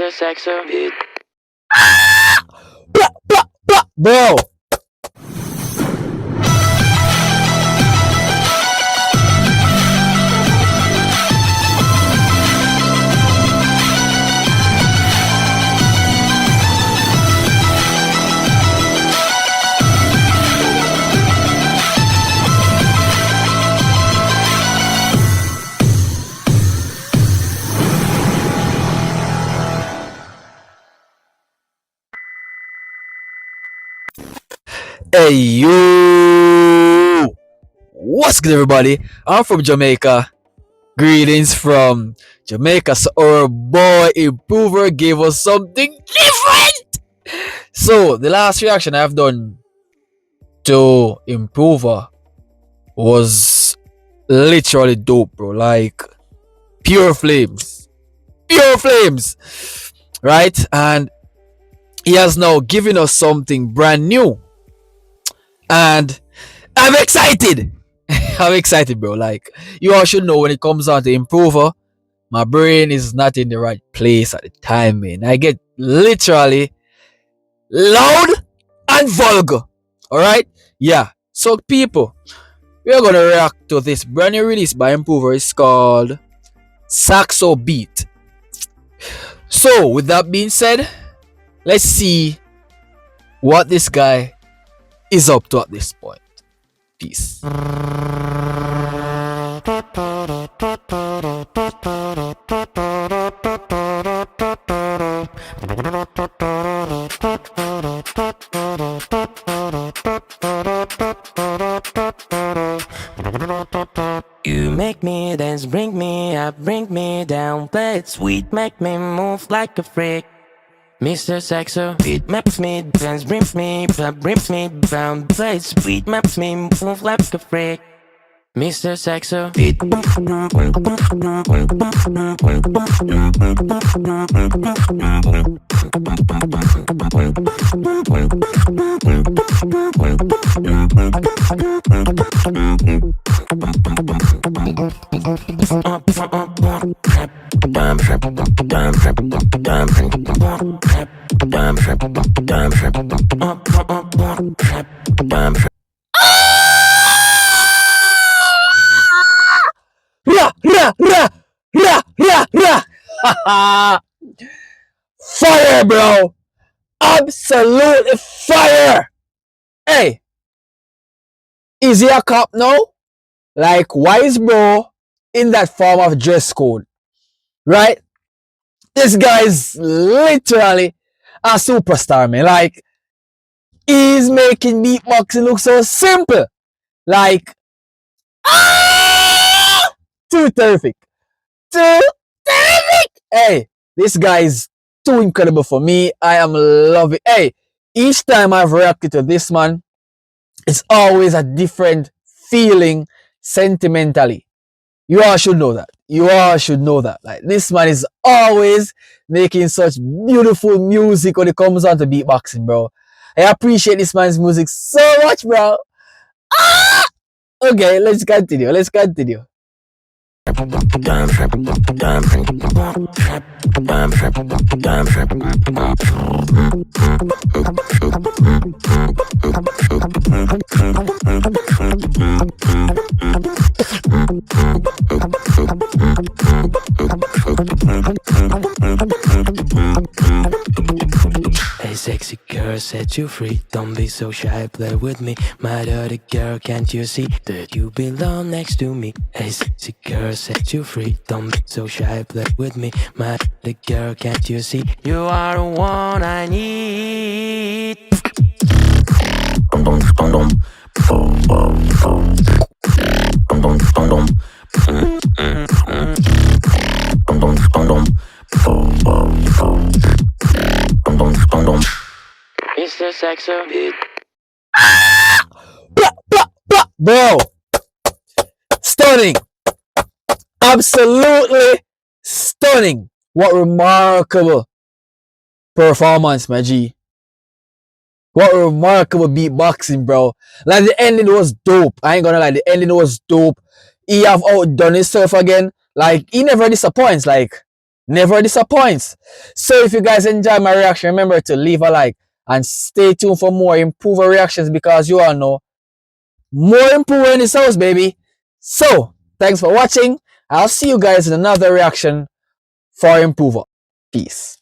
Mr. Saxobeat. Bro. Hey you! What's good, everybody? I'm from Jamaica. Greetings from Jamaica. So our boy Improver gave us something different. So the last reaction I've done to Improver was literally dope, bro. Like pure flames, right? And he has now given us something brand new, and I'm excited. I'm excited, bro. Like, you all should know when it comes down to Improver, my brain is not in the right place at the time, man. I get literally loud and vulgar. Alright? Yeah. So, people, we are gonna react to this brand new release by Improver. It's called Saxobeat. So, with that being said, let's see what this guy is up to at this point. Peace. You make me dance, bring me up, bring me down. Play it sweet, make me move like a freak. Mr. Saxobeat makes me dance, brings me down. Play it sweet, makes me move like a freak. Mr. Saxobeat. Fire, bro! Absolutely fire! Hey, is he a cop now? Like, why is bro in that form of dress code? Right? This guy is literally a superstar, man. Like, he's making beatboxing look so simple. Like, too terrific. Too terrific! Hey, this guy is too incredible for me. I am loving. Hey, each time I've reacted to this man, it's always a different feeling sentimentally. You all should know that. You all should know that. Like, this man is always making such beautiful music when it comes on to beatboxing, bro. I appreciate this man's music so much, bro. Okay, let's continue. Hey sexy girl, set you free. Don't be so shy, play with me. My dirty girl, can't you see that you belong next to me? Hey sexy girl, set you free. Don't be so shy, play with me. My dirty girl, can't you see you are the one I need? Mr. Saxobeat. Bro, stunning. Absolutely stunning. What remarkable performance, my G. What remarkable beatboxing, bro. Like, the ending was dope. I ain't gonna lie, the ending was dope. He have outdone himself again. Like, he never disappoints. Like, never disappoints. So if you guys enjoy my reaction, remember to leave a like and stay tuned for more improver reactions, because you all know more improver in this house, baby. So thanks for watching. I'll see you guys in another reaction for improver. Peace.